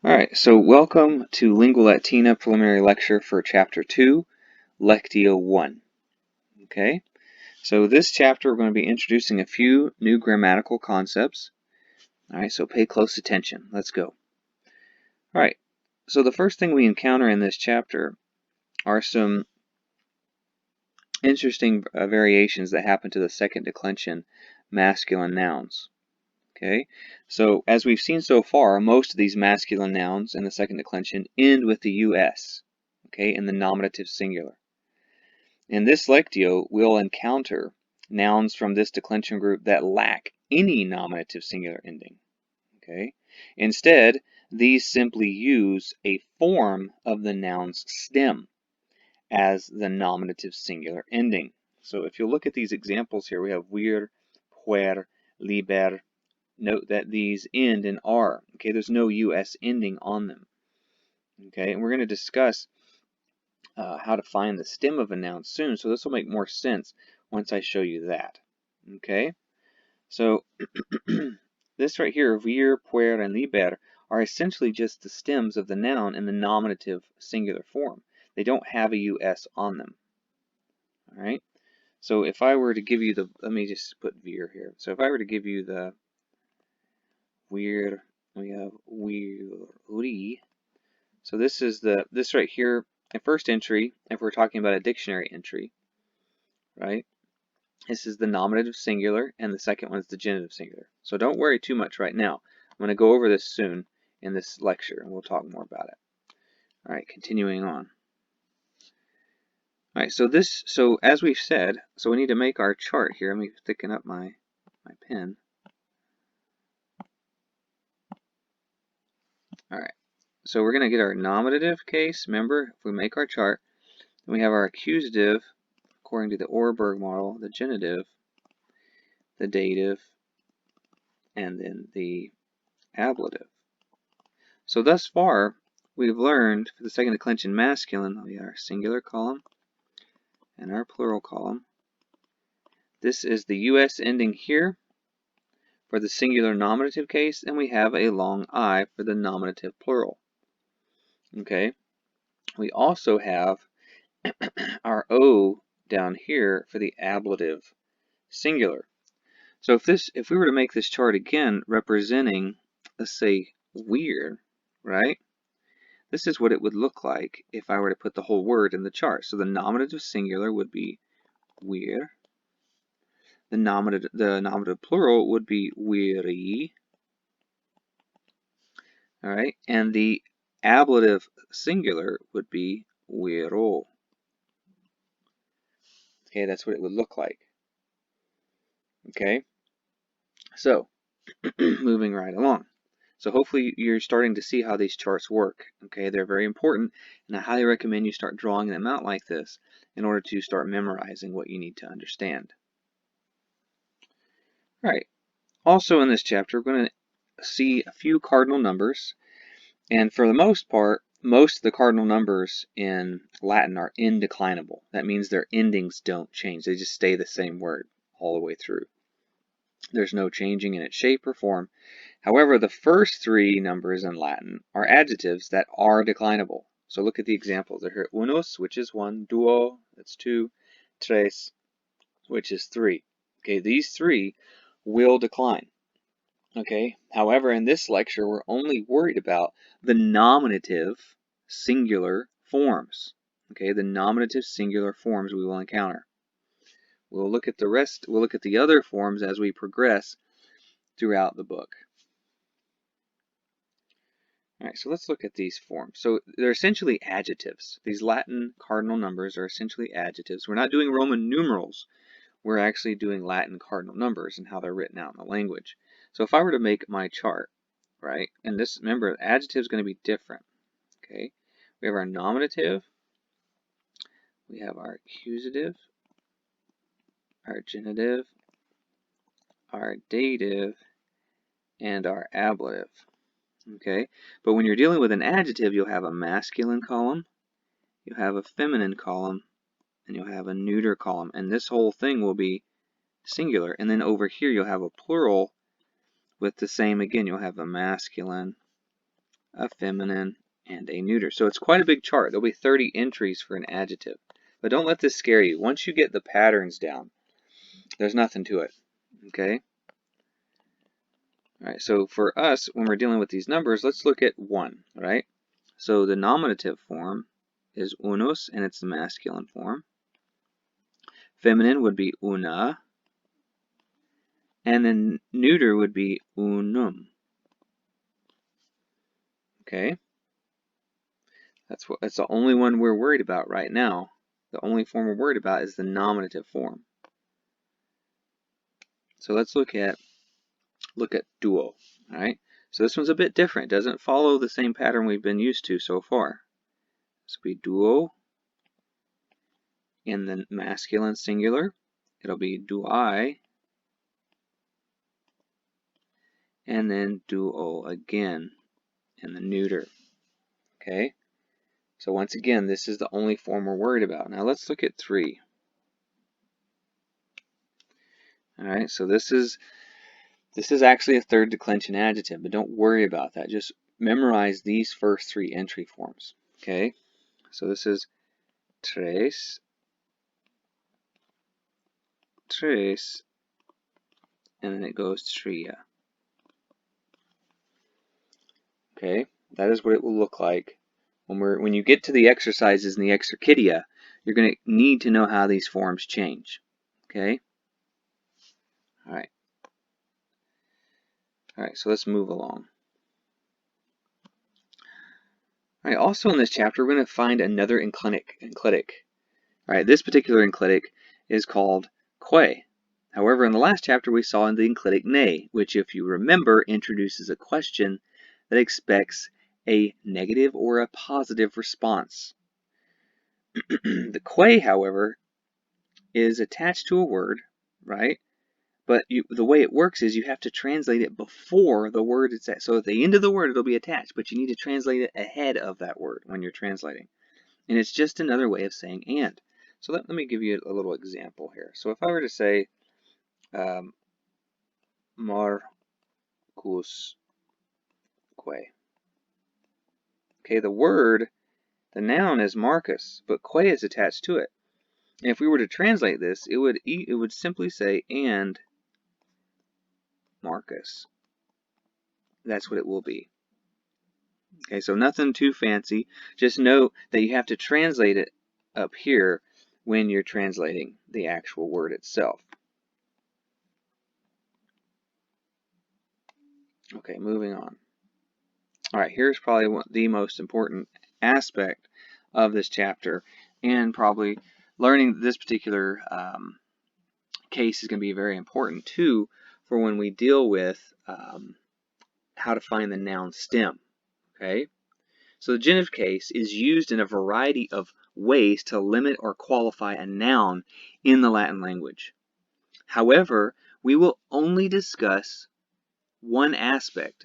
Alright, so welcome to Lingua Latina preliminary lecture for Chapter 2, Lectio 1. Okay, so this chapter we're going to be introducing a few new grammatical concepts. Alright, so pay close attention. Let's go. Alright, so the first thing we encounter in this chapter are some interesting variations that happen to the second declension masculine nouns. Okay, so as we've seen so far, most of these masculine nouns in the second declension end with the US, okay, in the nominative singular. In this lectio, we'll encounter nouns from this declension group that lack any nominative singular ending. Okay, instead, these simply use a form of the noun's stem as the nominative singular ending. So if you look at these examples here, we have vir, puer, liber. Note that these end in R. Okay, there's no US ending on them. Okay, and we're going to discuss how to find the stem of a noun soon, so this will make more sense once I show you that. Okay, so this right here, vir, puer, and liber, are essentially just the stems of the noun in the nominative singular form. They don't have a US on them. All right, so if I were to give you the, let me just put vir here. So if I were to give you the vir, we have viri. So this is this right here, the first entry, if we're talking about a dictionary entry, right? This is the nominative singular, and the second one is the genitive singular. So don't worry too much right now. I'm going to go over this soon in this lecture, and we'll talk more about it. All right, continuing on. All right, so as we've said, so we need to make our chart here. Let me thicken up my pen. All right, so we're going to get our nominative case. Remember, if we make our chart, then we have our accusative, according to the Orberg model, the genitive, the dative, and then the ablative. So thus far, we've learned for the second declension masculine, we have our singular column and our plural column. This is the US ending here for the singular nominative case, and we have a long I for the nominative plural. Okay, we also have our O down here for the ablative singular. So if we were to make this chart again representing, let's say, weird, right? This is what it would look like if I were to put the whole word in the chart. So the nominative singular would be weir. The nominative plural would be weary. All right, and the ablative singular would be wero. Okay, that's what it would look like. Okay, so moving right along. So hopefully you're starting to see how these charts work. Okay, they're very important, and I highly recommend you start drawing them out like this in order to start memorizing what you need to understand. All right, also in this chapter, we're going to see a few cardinal numbers, and for the most part, most of the cardinal numbers in Latin are indeclinable. That means their endings don't change. They just stay the same word all the way through. There's no changing in its shape or form. However, the first three numbers in Latin are adjectives that are declinable. So look at the examples. They're here. Unus, which is 1. Duo, that's 2. Tres, which is 3. Okay, these three will decline. Okay, however, in this lecture, we're only worried about the nominative singular forms. Okay, the nominative singular forms we will encounter. We'll look at the rest, we'll look at the other forms as we progress throughout the book. All right, so let's look at these forms. So they're essentially adjectives. These Latin cardinal numbers are essentially adjectives. We're not doing Roman numerals. We're actually doing Latin cardinal numbers and how they're written out in the language. So if I were to make my chart, right, and this, remember, adjective is going to be different. Okay, we have our nominative, we have our accusative, our genitive, our dative, and our ablative. Okay, but when you're dealing with an adjective, you'll have a masculine column, you'll have a feminine column, and you'll have a neuter column, and this whole thing will be singular. And then over here you'll have a plural with the same, again, you'll have a masculine a feminine, and a neuter. So it's quite a big chart. There'll be 30 entries for an adjective. But don't let this scare you. Once you get the patterns down, there's nothing to it. Okay? All right, so for us, when we're dealing with these numbers, let's look at 1, right? So the nominative form is unus, and it's the masculine form. Feminine would be una, and then neuter would be unum. Okay? That's the only one we're worried about right now. The only form we're worried about is the nominative form. So let's look at duo. All right. So this one's a bit different. It doesn't follow the same pattern we've been used to so far. This will be duo in the masculine singular. It'll be duai, and then duo again in the neuter. Okay. So once again, this is the only form we're worried about. Now let's look at 3. All right. So this is actually a third declension adjective, but don't worry about that. Just memorize these first 3 entry forms. Okay. So this is tres, tres, and then it goes tria. Okay, that is what it will look like when you get to the exercises in the Exercitia. You're going to need to know how these forms change. Okay. All right. All right. So let's move along. All right. Also in this chapter, we're going to find another enclitic. All right. This particular enclitic is called Quay. However, in the last chapter, we saw the enclitic ne, which, if you remember, introduces a question that expects a negative or a positive response. The Quay, however, is attached to a word, right? But the way it works is you have to translate it before the word is at. So at the end of the word, it'll be attached, but you need to translate it ahead of that word when you're translating. And it's just another way of saying and. So let me give you a little example here. So if I were to say Marcus Quay. Okay, the noun is Marcus, but Quay is attached to it. And if we were to translate this, it would simply say and Marcus. That's what it will be. Okay, so nothing too fancy. Just know that you have to translate it up here when you're translating the actual word itself. Okay, moving on. All right, here's probably the most important aspect of this chapter, and probably learning this particular case is going to be very important too for when we deal with how to find the noun stem. Okay, so the genitive case is used in a variety of ways to limit or qualify a noun in the Latin language. However, we will only discuss one aspect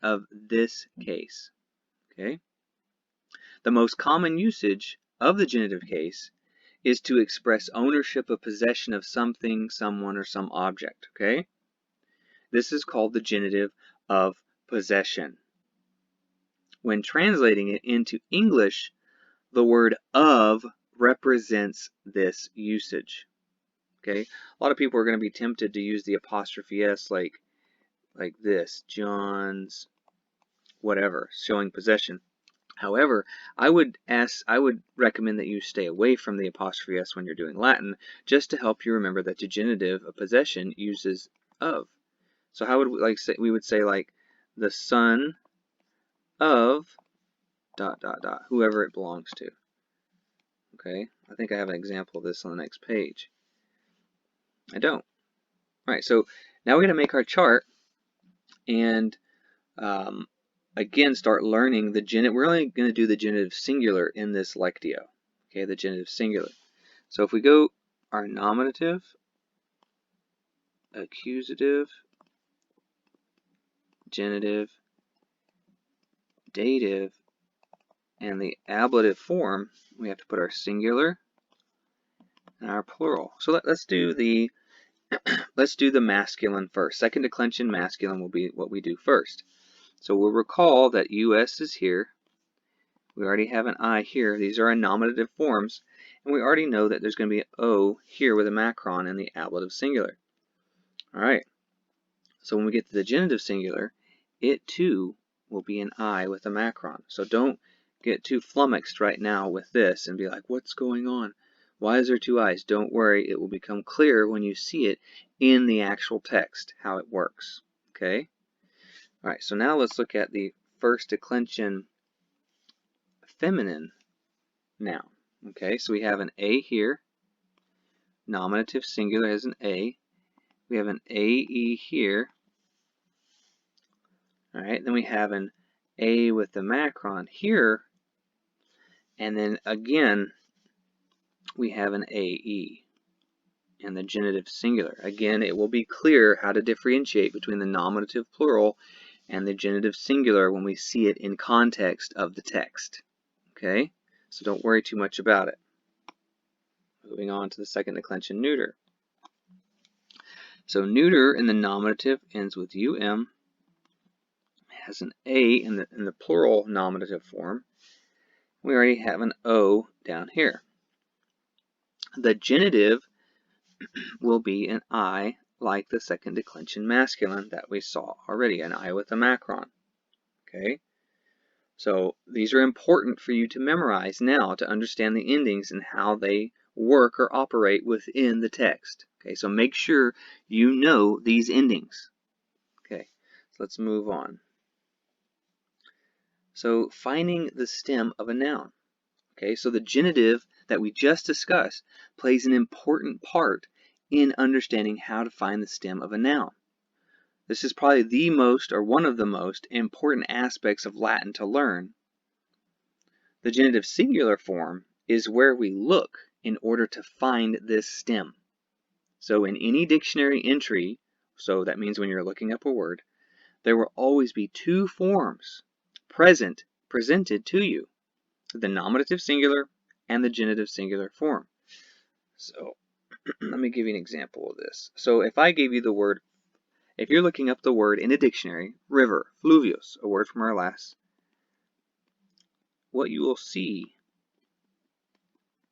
of this case. Okay, the most common usage of the genitive case is to express ownership of possession of something, someone, or some object. Okay, this is called the genitive of possession. When translating it into English, the word of represents this usage. Okay, a lot of people are going to be tempted to use the apostrophe s like this, John's whatever, showing possession. However, I would recommend that you stay away from the apostrophe s when you're doing Latin, just to help you remember that the genitive of possession uses of. So how would we would say like the son of ... whoever it belongs to. Okay, I think I have an example of this on the next page. I don't. All right, so now we're going to make our chart and again start learning the genitive. We're only going to do the genitive singular in this lectio. Okay, the genitive singular. So if we go our nominative, accusative, genitive, dative, and the ablative form, we have to put our singular and our plural. So let's do the Let's do the masculine first. Second declension masculine will be what we do first. So we'll recall that US is here. We already have an I here. These are our nominative forms. And we already know that there's going to be an O here with a macron in the ablative singular. All right. So when we get to the genitive singular, it too will be an I with a macron. So don't get too flummoxed right now with this and be like, what's going on? Why is there two I's? Don't worry, it will become clear when you see it in the actual text, how it works. Okay? All right, so now let's look at the first declension feminine noun. Okay, so we have an A here. Nominative singular has an A. We have an AE here. All right, then we have an A with the macron here. And then again, we have an AE and the genitive singular. Again, it will be clear how to differentiate between the nominative plural and the genitive singular when we see it in context of the text. Okay, so don't worry too much about it. Moving on to the second declension neuter. So neuter in the nominative ends with UM, has an A in the plural nominative form. We already have an O down here. The genitive will be an I, like the second declension masculine that we saw already, an I with a macron. Okay, so these are important for you to memorize now to understand the endings and how they work or operate within the text. Okay, so make sure you know these endings. Okay, so let's move on. So finding the stem of a noun. Okay, so the genitive that we just discussed plays an important part in understanding how to find the stem of a noun. This is probably the most, or one of the most, important aspects of Latin to learn. The genitive singular form is where we look in order to find this stem. So in any dictionary entry, so that means when you're looking up a word, there will always be two forms presented to you, the nominative singular and the genitive singular form. So let me give you an example of this. So if I gave you the word, if you're looking up the word in a dictionary, river, fluvius, a word from our class, what you will see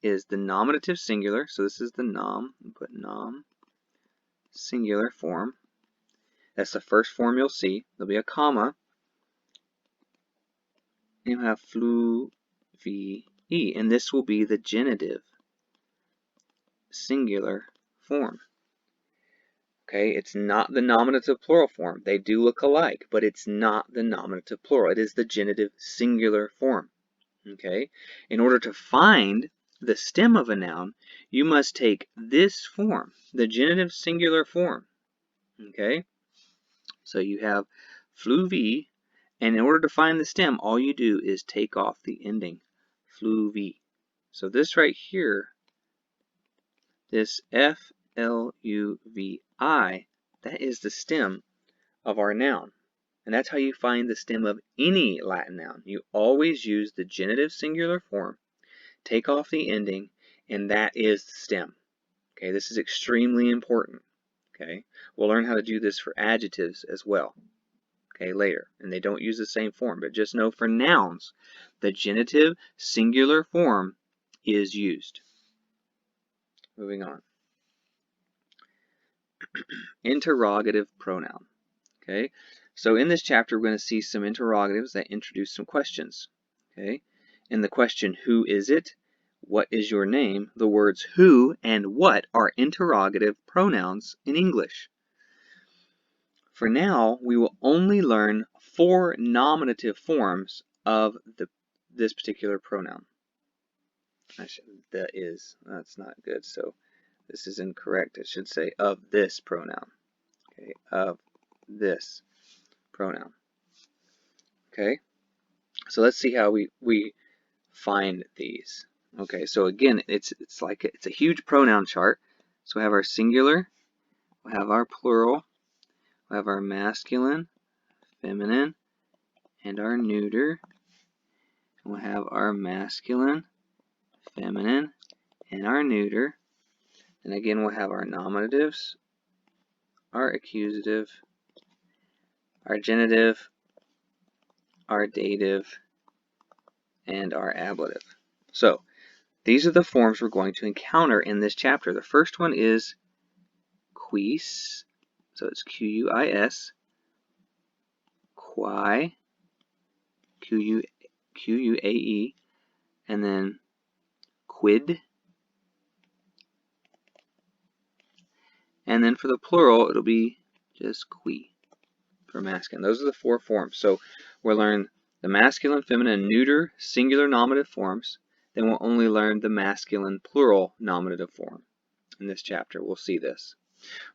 is the nominative singular. So this is the nom, we put nom, singular form. That's the first form you'll see. There'll be a comma. You have fluvii, and this will be the genitive singular form. Okay, it's not the nominative plural form. They do look alike, but it's not the nominative plural. It is the genitive singular form. Okay, in order to find the stem of a noun, you must take this form, the genitive singular form. Okay, so you have fluvii, and in order to find the stem, all you do is take off the ending, fluvii. So this right here, this F-L-U-V-I, that is the stem of our noun. And that's how you find the stem of any Latin noun. You always use the genitive singular form, take off the ending, and that is the stem. Okay, this is extremely important. Okay, we'll learn how to do this for adjectives as well. Okay, later, and they don't use the same form, but just know for nouns, the genitive singular form is used. Moving on. Interrogative pronoun. Okay, so in this chapter we're going to see some interrogatives that introduce some questions. Okay, in the question who is it, what is your name, the words who and what are interrogative pronouns in English. For now, we will only learn 4 nominative forms of this particular pronoun. That's not good, so this is incorrect. It should say of this pronoun. Okay, of this pronoun. Okay, so let's see how we find these. Okay, so again, it's a huge pronoun chart. So we have our singular, we have our plural, we have our masculine, feminine, and our neuter. And we'll have our masculine, feminine, and our neuter. And again, we'll have our nominatives, our accusative, our genitive, our dative, and our ablative. So these are the forms we're going to encounter in this chapter. The first one is quis, so it's Q-U-I-S, Quay, Q-U-A-E, and then quid, and then for the plural it'll be just Quay for masculine. Those are the 4 forms. So we'll learn the masculine, feminine, neuter, singular nominative forms. Then we'll only learn the masculine plural nominative form in this chapter. We'll see this.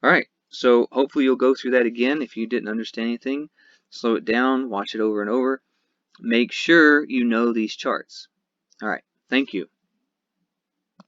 All right, so hopefully you'll go through that again. If you didn't understand anything, slow it down, watch it over and over. Make sure you know these charts. All right, thank you.